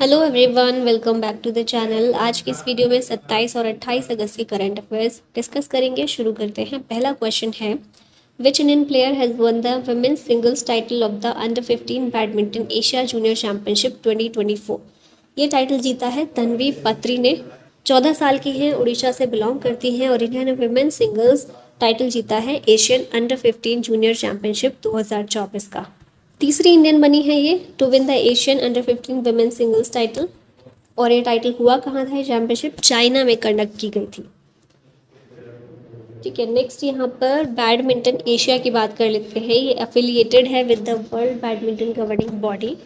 Hello everyone, welcome back to the channel. आज की इस वीडियो में 27 और 28 अगस्त के करंट अफेयर्स डिस्कस करेंगे। शुरू करते हैं। पहला क्वेश्चन है, which Indian player has won the women's singles title of the under 15 badminton Asia junior championship 2024। ये टाइटल जीता है तन्वी पत्री ने। 14 साल की हैं, उड़ीसा से बिलोंग करती हैं और इन्होंने वुमेन्स सिंगल्स टाइटल जीता है एशियन अंडर 15 जूनियर चैंपियनशिप 2024 का। तीसरी इंडियन बनी है ये to win the Asian under 15 women singles title. और ये टाइटल हुआ कहाँ था? ये चैंपियनशिप चाइना में कंडक्ट की गई थी। ठीक है, नेक्स्ट यहाँ पर बैडमिंटन एशिया की बात कर लेते हैं। ये एफिलिएटेड है with the world badminton governing body,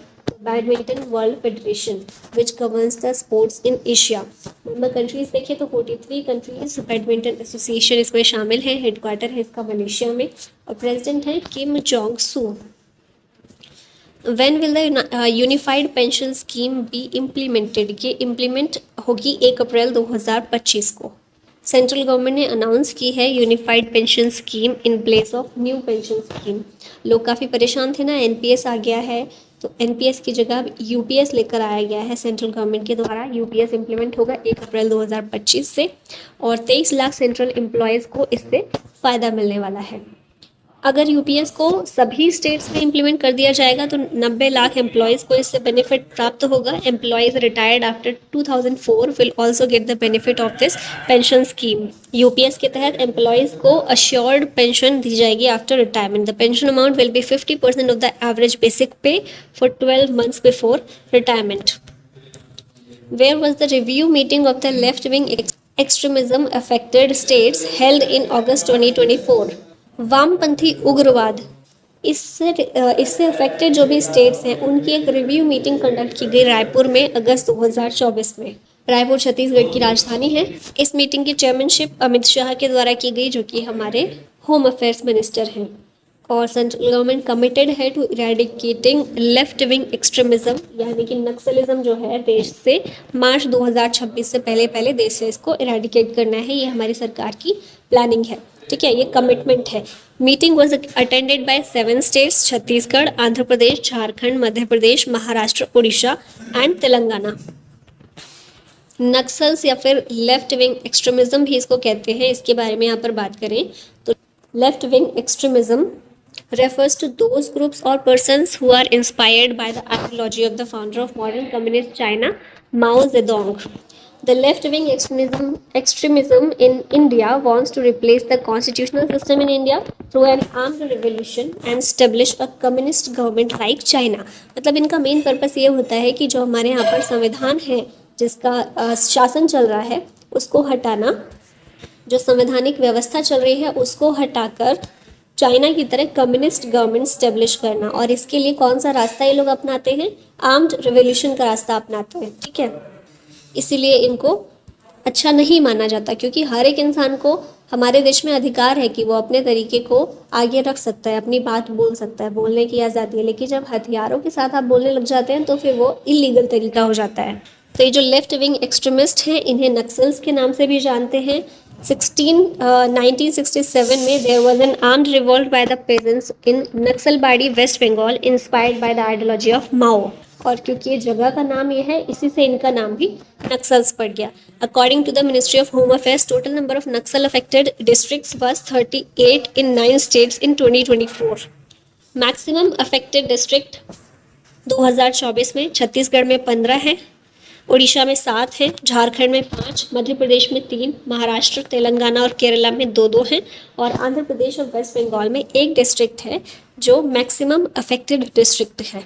badminton world federation which governs the sports in Asia. Member countries देखें तो 43 कंट्रीज बैडमिंटन एसोसिएशन इसमें शामिल है। हेडक्वार्टर है इसका मलेशिया में और प्रेसिडेंट है Kim Jong Su. When will the unified pension scheme be implemented? ये इम्प्लीमेंट होगी 1 अप्रैल 2025 को। सेंट्रल गवर्नमेंट ने अनाउंस की है unified pension scheme in place of new pension scheme. लोग काफ़ी परेशान थे ना, एनपीएस आ गया है तो एनपीएस की जगह यूपीएस लेकर आया गया है सेंट्रल गवर्नमेंट के द्वारा। यूपीएस इम्प्लीमेंट होगा 1 अप्रैल 2025 से और 23 लाख सेंट्रल एम्प्लॉयज़ को इससे फ़ायदा मिलने वाला है। अगर यूपीएस को सभी स्टेट्स में इम्प्लीमेंट कर दिया जाएगा तो 90 लाख एम्प्लॉयज़ को इससे बेनिफिट प्राप्त होगा। Employees retired after 2004 will also get the benefit of this pension scheme. UPS के तहत एम्प्लॉयज़ को अश्योर्ड पेंशन दी जाएगी after retirement. The pension amount will be 50% of the average basic pay for 12 months before retirement. Where was the review meeting of the left-wing extremism affected states held in August 2024? वामपंथी उग्रवाद इससे affected जो भी states हैं उनकी एक review meeting conduct की गई रायपुर में अगस्त 2024 में। रायपुर छत्तीसगढ़ की राजधानी है। इस मीटिंग की चेयरमैनशिप अमित शाह के द्वारा की गई, जो कि हमारे होम अफेयर्स मिनिस्टर हैं। और सेंट्रल गवर्नमेंट कमिटेड है to eradicating left wing extremism, यानी कि नक्सलिज्म जो है देश से मार्च 2026 से पहले देश से इसको इरेडिकेट करना है। ये हमारी सरकार की प्लानिंग है। ठीक है, ये कमिटमेंट है। Meeting was attended by 7 states, Chhattisgarh, Andhra Pradesh, Jharkhand, Madhya Pradesh, Maharashtra, Orissa and Telangana. Naxals या फिर लेफ्ट विंग एक्सट्रीमिज्म भी इसको कहते हैं। इसके बारे में यहाँ पर बात करें तो left wing extremism refers to those groups or persons who are inspired by the ideology of the founder of modern communist China, Mao Zedong. The left-wing extremism in India wants to replace the constitutional system in India through an armed revolution and establish a communist government like China. मतलब इनका main purpose ये होता है कि जो हमारे यहाँ पर संविधान है, जिसका शासन चल रहा है, उसको हटाना, जो संवैधानिक व्यवस्था चल रही है उसको हटाकर चाइना की तरह कम्युनिस्ट गवर्नमेंट स्टेब्लिश करना। और इसके लिए कौन सा रास्ता ये लोग अपनाते हैं? आर्म्ड रिवोल्यूशन का रास्ता अपनाते हैं। ठीक है, इसीलिए इनको अच्छा नहीं माना जाता, क्योंकि हर एक इंसान को हमारे देश में अधिकार है कि वो अपने तरीके को आगे रख सकता है, अपनी बात बोल सकता है, बोलने की आज़ादी है। लेकिन जब हथियारों के साथ आप बोलने लग जाते हैं तो फिर वो इलीगल तरीका हो जाता है। तो ये जो लेफ्ट विंग एक्सट्रीमिस्ट हैं इन्हें नक्सल्स के नाम से भी जानते हैं। 1967 में there was an armed revolt by the peasants in Naxalbari West Bengal inspired by the ideology of Mao. और क्योंकि ये जगह का नाम ये है, इसी से इनका नाम भी नक्सल्स पड़ गया। According to the ministry of home affairs, total number of Naxal affected districts was 38 in 9 states in 2024। Maximum affected district 2024 में छत्तीसगढ़ में 15 है, उड़ीसा में 7 हैं, झारखंड में 5, मध्य प्रदेश में 3, महाराष्ट्र, तेलंगाना और केरला में 2-2 हैं और आंध्र प्रदेश और वेस्ट बंगाल में 1 डिस्ट्रिक्ट है जो मैक्सिमम अफेक्टेड डिस्ट्रिक्ट है।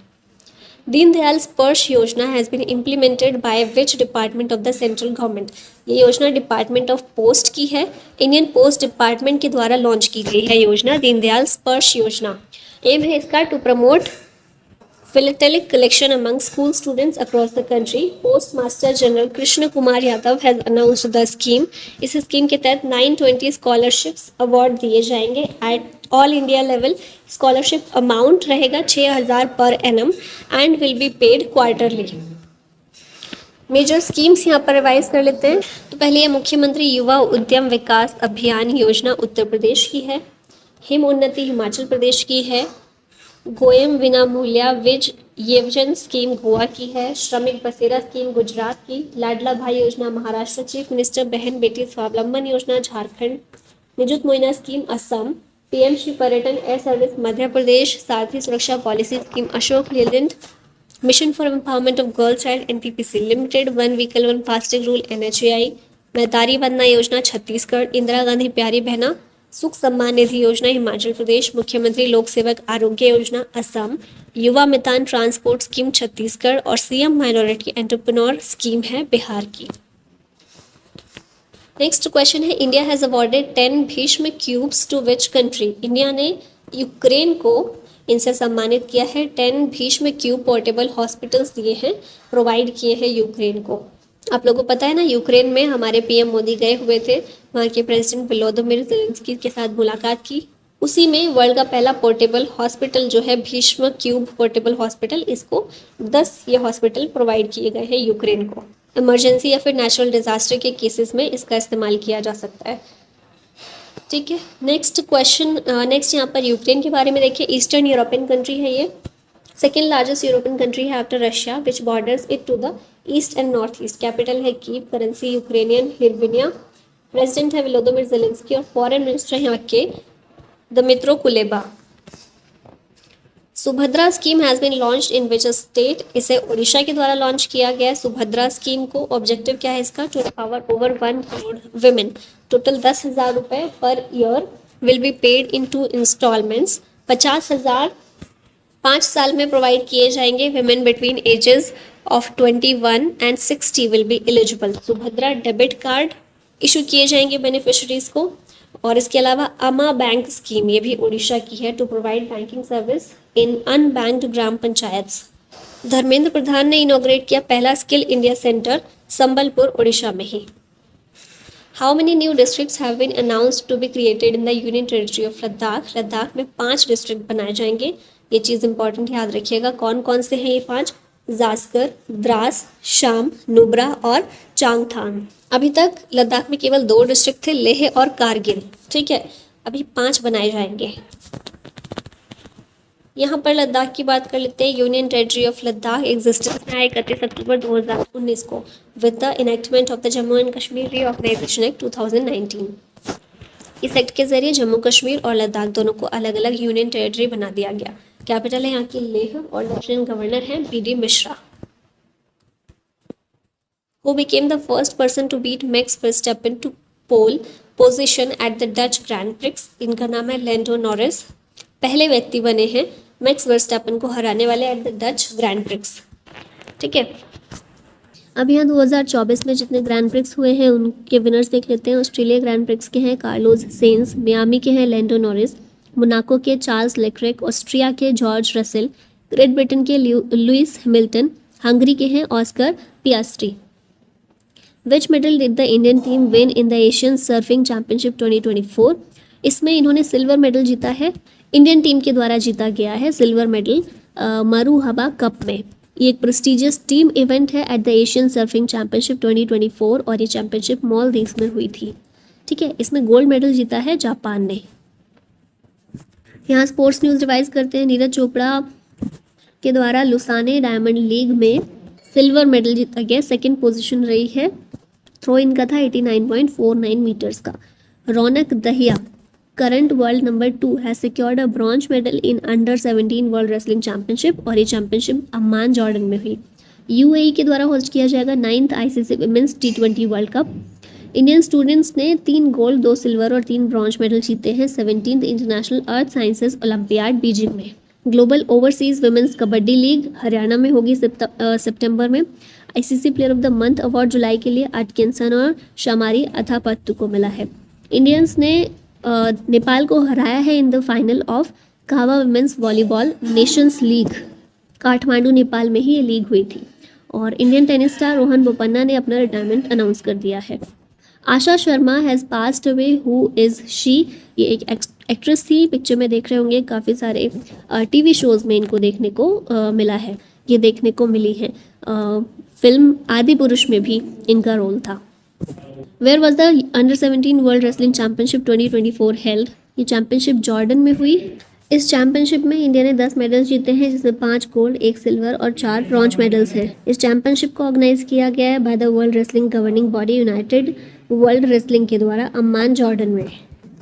Deendayal Sparsh Yojana has been implemented by which department of the central government? ये योजना डिपार्टमेंट ऑफ पोस्ट की है। इंडियन पोस्ट डिपार्टमेंट के द्वारा लॉन्च की गई है योजना दीनदयाल स्पर्श योजना। एम है इसका to promote philatelic collection among school students across the country. Postmaster General Krishna Kumar Yadav has announced the scheme. इस स्कीम के तहत 920 scholarships अवार्ड दिए जाएंगे at all India level. Scholarship amount रहेगा 6,000 per annum and will be paid quarterly. Major schemes यहाँ पर revise कर लेते हैं। तो पहले ये मुख्यमंत्री युवा उद्यम विकास अभियान योजना उत्तर प्रदेश की है। हिम उन्नति हिमाचल प्रदेश की है। गोयम विनामूल्य विज येवजन स्कीम गोवा की है। श्रमिक बसेरा स्कीम गुजरात की। लाडला भाई योजना महाराष्ट्र। चीफ मिनिस्टर बहन Beti Swavalamban Yojana Jharkhand. Nijut Moina scheme Assam. PM Shri Paryatan air service Madhya Pradesh. Sarathi Suraksha policy scheme Ashok Leyland. Mission for empowerment of girl child NTPC limited. One vehicle one FASTag rule NHAI. Mahtari Vandana योजना छत्तीसगढ़। इंदिरा गांधी प्यारी बहना सुख सम्मान निधि योजना हिमाचल प्रदेश। मुख्यमंत्री लोक सेवक आरोग्य योजना असम। युवा मितान ट्रांसपोर्ट स्कीम छत्तीसगढ़। और सीएम माइनॉरिटी एंटरप्रेन्योर स्कीम है बिहार की। नेक्स्ट क्वेश्चन है, India has awarded 10 Bhishma cubes to which country. India ने यूक्रेन को इनसे सम्मानित किया है। 10 भीष्म क्यूब पोर्टेबल हॉस्पिटल्स दिए हैं, प्रोवाइड किए हैं यूक्रेन को। आप लोगों को पता है ना, यूक्रेन में हमारे पीएम मोदी गए हुए थे, वहाँ के प्रेसिडेंट वोलोदिमीर ज़ेलेंस्की के साथ मुलाकात की। उसी में वर्ल्ड का पहला पोर्टेबल हॉस्पिटल जो है भीष्म क्यूब पोर्टेबल हॉस्पिटल, इसको 10 ये हॉस्पिटल प्रोवाइड किए गए हैं यूक्रेन को। इमरजेंसी या फिर नेचुरल डिजास्टर के केसेस में इसका इस्तेमाल किया जा सकता है। ठीक है, नेक्स्ट क्वेश्चन, नेक्स्ट यहाँ पर यूक्रेन के बारे में देखिए। ईस्टर्न यूरोपियन कंट्री है ये। सेकेंड लार्जेस्ट यूरोपियन कंट्री है after Russia, which borders it to the east and north east. Capital है Kyiv. Currency Ukrainian hryvnia. President है वोलोदिमीर ज़ेलेंस्की और फॉरेन मिनिस्टर यहाँ के Dmytro Kuleba. Subhadra scheme has been launched in which state. इसे उड़ीसा के द्वारा launch किया गया है सुभद्रा स्कीम को। ऑब्जेक्टिव क्या है इसका? To empower over 1 crore women. Total 10,000 रुपये per year will be paid in 2 instalments. 50,000 5 साल में प्रोवाइड किए जाएंगे। Women between ages of 21 and 60 will be eligible. Subhadra debit card issue किए जाएंगे बेनिफिशरीज को। और इसके अलावा अमा बैंक स्कीम, ये भी उड़ीसा की है, to provide banking service in unbanked gram panchayat. Dharmendra Pradhan ने इनॉग्रेट किया पहला skill India centre Sambalpur Odisha में ही। How many new districts have been announced to be created in the union territory of Ladakh. Ladakh में 5 डिस्ट्रिक्ट बनाए जाएंगे। ये चीज़ इंपॉर्टेंट याद रखिएगा। कौन कौन से हैं ये 5? जास्कर, द्रास, शाम, नुब्रा और चांगथांग। अभी तक लद्दाख में केवल 2 डिस्ट्रिक्ट थे, लेह और कारगिल। ठीक है, अभी 5 बनाए जाएंगे। यहाँ पर लद्दाख की बात कर लेते हैं। Union territory of Ladakh existence में आया 31 अक्टूबर 2019 को with the enactment of the Jammu and Kashmir reorganisation act 2019। इस एक्ट के जरिए जम्मू कश्मीर और लद्दाख दोनों को अलग अलग यूनियन टेरिटरी बना दिया गया। कैपिटल है यहाँ की लेह और लेफ्टिनेंट गवर्नर हैं B D Mishra. Who became the first person to beat Max Verstappen to pole position at the Dutch Grand Prix? इनका नाम है लैंडो नॉरिस। पहले व्यक्ति बने हैं मैक्स वर्स्टैपन को हराने वाले at the Dutch grand prix. ठीक है, अब यहाँ 2024 में जितने ग्रैंड प्रिक्स हुए हैं उनके विनर्स देख लेते हैं। ऑस्ट्रेलिया ग्रैंड प्रिक्स के हैं कार्लोस सेंस। मियामी के हैं लैंडो नॉरिस। मोनाको के चार्ल्स लेक्रेक। ऑस्ट्रिया के जॉर्ज रसेल। ग्रेट ब्रिटेन के लुइस हैमिल्टन। हंगरी के हैं Oscar Piastri. Which medal did the Indian team win in the Asian surfing championship 2024? इसमें इन्होंने सिल्वर मेडल जीता है। इंडियन टीम के द्वारा जीता गया है सिल्वर मेडल मरूहबा कप में। ये एक प्रेस्टिजियस टीम इवेंट है at the Asian surfing championship 2024 और ये चैंपियनशिप मालदीव्स में हुई थी। ठीक है, इसमें गोल्ड मेडल जीता है जापान ने। यहाँ स्पोर्ट्स न्यूज़ रिवाइज करते हैं। नीरज चोपड़ा के द्वारा लुसाने डायमंड लीग में सिल्वर मेडल जीता गया। सेकंड पोजीशन रही है। थ्रो इन का था 89.49 मीटर्स का। Raunak Dahiya current world number 2 has secured a bronze medal in under 17 world wrestling championship और ये चैंपियनशिप अम्मान जॉर्डन में हुई। यूएई के द्वारा होस्ट किया जाएगा 9th ICC women's T20 world cup. Indian students ने 3 गोल्ड 2 सिल्वर और 3 ब्रॉन्ज मेडल जीते हैं 17th international earth sciences olympiad Beijing में। Global overseas women's kabaddi league Haryana में होगी सितंबर में। ICC player of the month award जुलाई के लिए अटकिंसन और शमारी अथापत्तु को मिला है। इंडियंस ने नेपाल को हराया है in the final of CAVA women's volleyball nations league. Kathmandu Nepal में ही ये लीग हुई थी। और Indian tennis star Rohan Bopanna ने अपना रिटायरमेंट अनाउंस कर दिया है। Asha Sharma has passed away, who is she? ये एक एक्ट्रेस थी, पिक्चर में देख रहे होंगे काफ़ी सारे टीवी शोज़ में इनको देखने को मिला है, ये देखने को मिली है। फिल्म आदि पुरुष में भी इनका रोल था। Where was the under 17 world wrestling championship 2024 held? ये चैंपियनशिप जॉर्डन में हुई। इस चैंपियनशिप में इंडिया ने 10 मेडल्स जीते हैं, जिसमें 5 गोल्ड, 1 सिल्वर और 4 ब्रॉन्ज मेडल्स हैं। इस चैंपियनशिप को ऑर्गेनाइज किया गया है by the world wrestling governing body United world wrestling के द्वारा अम्मान जॉर्डन में।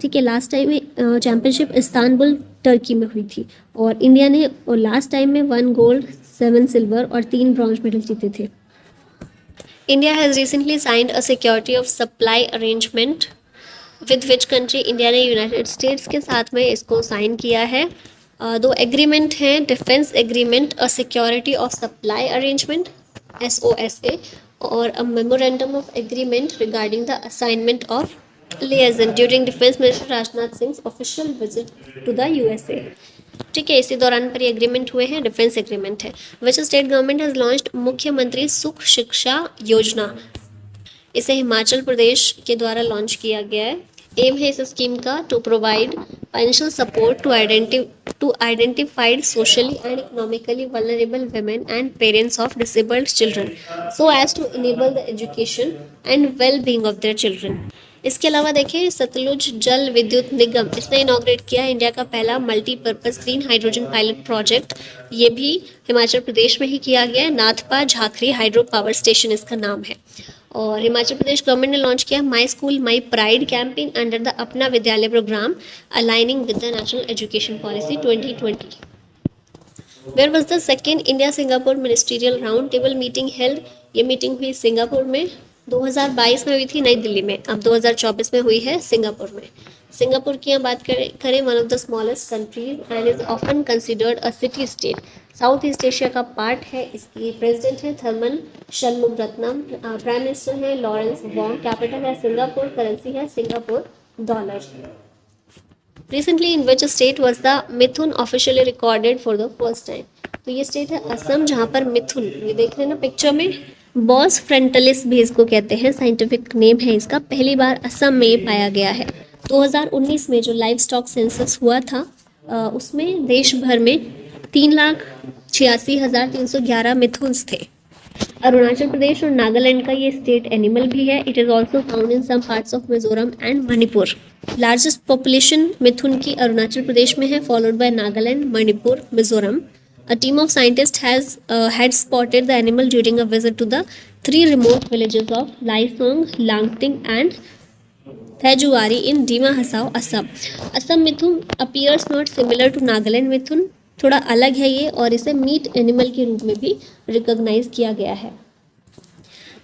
ठीक है, लास्ट टाइम में चैंपियनशिप इस्तांबुल टर्की में हुई थी और इंडिया ने लास्ट टाइम में 1 गोल्ड, 7 सिल्वर और 3 ब्रॉन्ज मेडल जीते थे। India has recently signed a security of supply arrangement with which country. India ने यूनाइटेड स्टेट्स के साथ में इसको साइन किया है। दो एग्रीमेंट हैं, defence agreement, a security of supply arrangement SOSA और a memorandum of agreement regarding the assignment of liaison during defence minister Rajnath Singh official visit to the USA। ठीक है, इसी दौरान पर ये एग्रीमेंट हुए हैं, डिफेंस एग्रीमेंट है। Which state government has launched मुख्यमंत्री सुख शिक्षा योजना। इसे हिमाचल प्रदेश के द्वारा लॉन्च किया गया है। एम है इस स्कीम का to provide financial support to identified socially and economically vulnerable women and parents of disabled children so as to enable the education and well being of their children. इसके अलावा देखें, सतलुज जल विद्युत निगम, इसने इनॉग्रेट किया है इंडिया का पहला multipurpose green hydrogen pilot project. ये भी हिमाचल प्रदेश में ही किया गया है। Nathpa Jhakri hydro power station इसका नाम है। और हिमाचल प्रदेश गवर्नमेंट ने लॉन्च किया my school my pride campaign under the Apna Vidyalaya programme aligning with the national education policy 2020। Where was the second India Singapore ministerial round table meeting held. ये मीटिंग हुई Singapore में, 2022 में हुई थी नई दिल्ली में, अब 2024 में हुई है सिंगापुर में। सिंगापुर की यहाँ बात करें one of the smallest countries and is often considered a city state, south east Asia का पार्ट है। इसकी प्रेसिडेंट है थर्मन शनमुगरत्नम, प्राइम मिनिस्टर है लॉरेंस वोंग, कैपिटल है सिंगापुर, करेंसी है Singapore dollar. Recently in which state was the Mithun officially recorded for the first time. तो ये state है असम, जहाँ पर मिथुन, ये देख रहे हैं ना पिक्चर में, बॉस फ्रंटलिस भी इसको कहते हैं, साइंटिफिक नेम है इसका, पहली बार असम में पाया गया है। 2019 में जो लाइव स्टॉक सेंसस हुआ था उसमें देश भर में 3,86,311 मिथुन्स थे। अरुणाचल प्रदेश और नागालैंड का ये स्टेट एनिमल भी है। It is also found in some parts of Mizoram and Manipur. Largest population mithun की अरुणाचल प्रदेश में है, followed by Nagaland, Manipur, Mizoram. A team of scientists had spotted the animal during a visit to the 3 remote villages of Laisong, Langting and Thajuwari in Dima Hasao, Assam. Assam Mithun appears not similar to Nagaland मिथुन, थोड़ा अलग है ये और इसे meet animal के रूप में भी रिकॉग्नाइज किया गया है।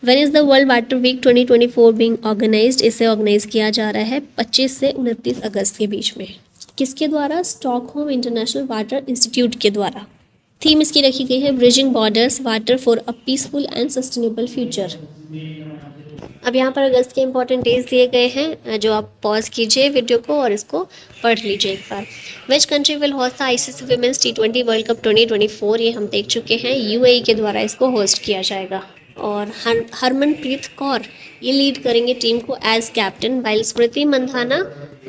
When is the World Water Week 2024 being organized? इसे ऑर्गेनाइज किया जा रहा है 25 से 29 अगस्त के बीच में। किसके द्वारा? स्टॉकहोम इंटरनेशनल वाटर इंस्टीट्यूट के द्वारा। थीम इसकी रखी गई है bridging borders, water for a peaceful and sustainable future. अब यहाँ पर अगस्त के इंपॉर्टेंट डेज दिए गए हैं, जो आप पॉज कीजिए वीडियो को और इसको पढ़ लीजिए एक बार। Which country will host the ICC women's T20 world cup 2024? ये हम देख चुके हैं, UAE के द्वारा इसको होस्ट किया जाएगा। और हरमनप्रीत कौर ये लीड करेंगे टीम को as captain, while Smriti Mandhana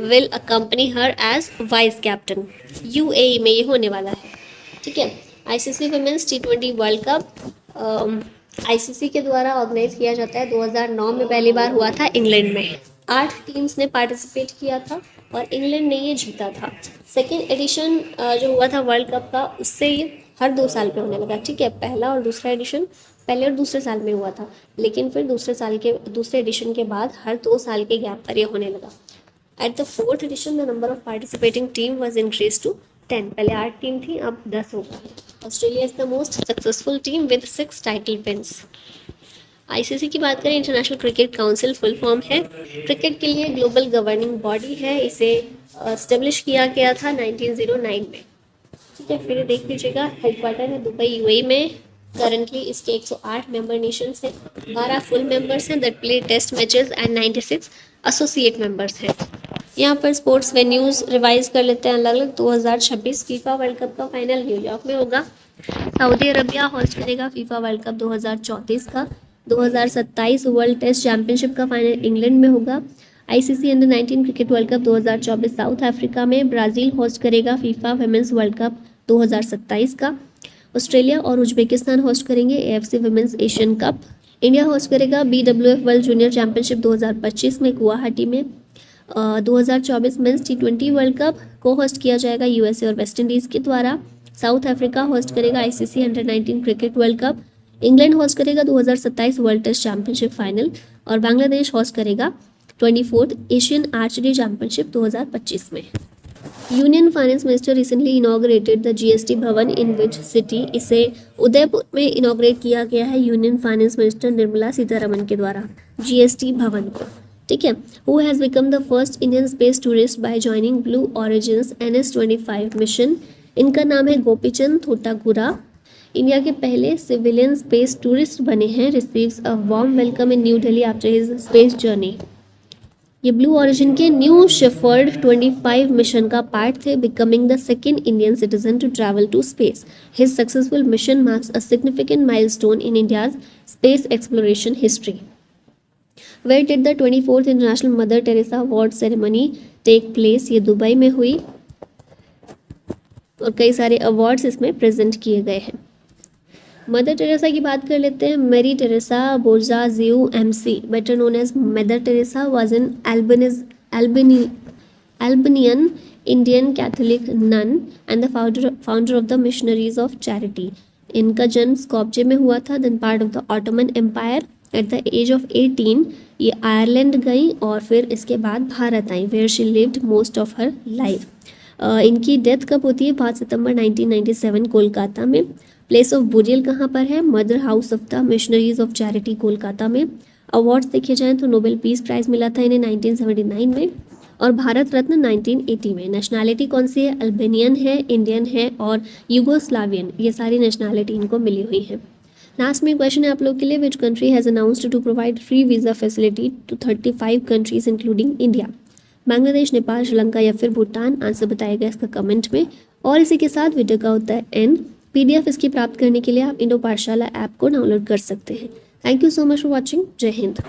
will accompany her as vice captain. UAE में ये होने वाला है। ठीक है, ICC women's T20 world cup ICC के द्वारा ऑर्गेनाइज किया जाता है। 2009 में पहली बार हुआ था इंग्लैंड में। 8 टीम्स ने पार्टिसिपेट किया था और इंग्लैंड ने ये जीता था। सेकेंड एडिशन जो हुआ था वर्ल्ड कप का, उससे ये हर 2 साल पे होने लगा। ठीक है, पहला और दूसरा एडिशन पहले और दूसरे साल में हुआ था, लेकिन फिर दूसरे एडिशन के बाद हर 2 साल के गैप पर ये होने लगा। At the 4th edition the number of participating team was increase to 10। पहले 8 टीम थी, अब 10 हो गया। Australia is the most successful team with 6 title wins. ICC की बात करें, international cricket council full form है। क्रिकेट के लिए ग्लोबल गवर्निंग बॉडी है, इसे एस्टेब्लिश किया गया था 1909 में। ठीक है, फिर देख लीजिएगा, हेडक्वार्टर है दुबई UAE में। करंटली इसके 108 मेंबर नेशंस हैं, 12 फुल मेंबर्स हैं that play test matches and 96 associate members हैं। यहाँ पर स्पोर्ट्स वेन्यूज़ रिवाइज कर लेते हैं अलग अलग। 2026 फीफा वर्ल्ड कप का फाइनल न्यूयॉर्क में होगा। सऊदी अरबिया होस्ट करेगा फीफा वर्ल्ड कप 2034 का। 2027 वर्ल्ड टेस्ट चैंपियनशिप का फाइनल इंग्लैंड में होगा। ICC under 19 cricket world cup 2024 South Africa में। ब्राज़ील होस्ट करेगा फीफा वुमेन्स वर्ल्ड कप 2027 का। ऑस्ट्रेलिया और उज्बेकिस्तान होस्ट करेंगे AFC women's Asian cup. India host करेगा BWF वर्ल्ड जूनियर चैंपियनशिप 2025 में गुवाहाटी में। 2024 मेंस T20 वर्ल्ड कप को होस्ट किया जाएगा यूएसए और वेस्ट इंडीज़ के द्वारा। साउथ अफ्रीका होस्ट करेगा ICC under-19 cricket world cup. England host करेगा 2027 वर्ल्ड टेस्ट चैंपियनशिप फाइनल और बांग्लादेश होस्ट करेगा 24th एशियन आर्चरी चैंपियनशिप 2025 में। Union finance minister recently inaugurated the GST भवन इन विच सिटी। इसे उदयपुर में इनॉग्रेट किया गया है union finance minister Nirmala Sitharaman के द्वारा जीएसटी भवन को, ठीक है। Who has become the first Indian space tourist bye joining blue origins NS-25 mission. इनका नाम है गोपीचंद थोटागुरा। इंडिया के पहले सिविलियन स्पेस टूरिस्ट बने हैं। Receives a warm welcome in New Delhi after his space journey. ये ब्लू ऑरिजिन के न्यू शेफर्ड 25 मिशन का पार्ट थे, becoming the second Indian citizen to travel to space. His successful mission marks a significant milestone in India's space exploration history. Where did the 24th international Mother Teresa award ceremony take place. ये Dubai में हुई और कई सारे awards इसमें present किए गए हैं। मदर टेरेसा की बात कर लेते हैं। Mary Teresa Bojaxhiu MC, better known as Mother Teresa, was an Albanian Indian Catholic nun and the founder of the Missionaries of Charity. इनका जन्म स्कॉप्जे में हुआ था, then part of the Ottoman Empire. At the age of 18 ये Ireland गई और फिर इसके बाद भारत आई, where she lived most of her life. इनकी डेथ कब होती है? 5 सितंबर 1997 कोलकाता में। प्लेस ऑफ बुरियल कहाँ पर है? Mother house of the missionaries of charity Kolkata में। अवार्ड्स देखे जाएँ तो नोबेल पीस प्राइज़ मिला था इन्हें 1979 में और भारत रत्न 1980 में। नेशनैलिटी कौन सी है? अल्बेनियन है, इंडियन है और यूगोस्लावियन, ये सारी नेशनैलिटी इनको मिली हुई है। लास्ट में क्वेश्चन है आप लोग के लिए, which country has announced to provide free visa facility to 35 countries including India. Bangladesh, Nepal, Sri Lanka या फिर भूटान। आंसर बताएगा इसका कमेंट में। और इसी के साथ वीडियो का होता है एंड। PDF इसकी प्राप्त करने के लिए आप इंडो पाठशाला ऐप को डाउनलोड कर सकते हैं। Thank you so much for watching. जय हिंद।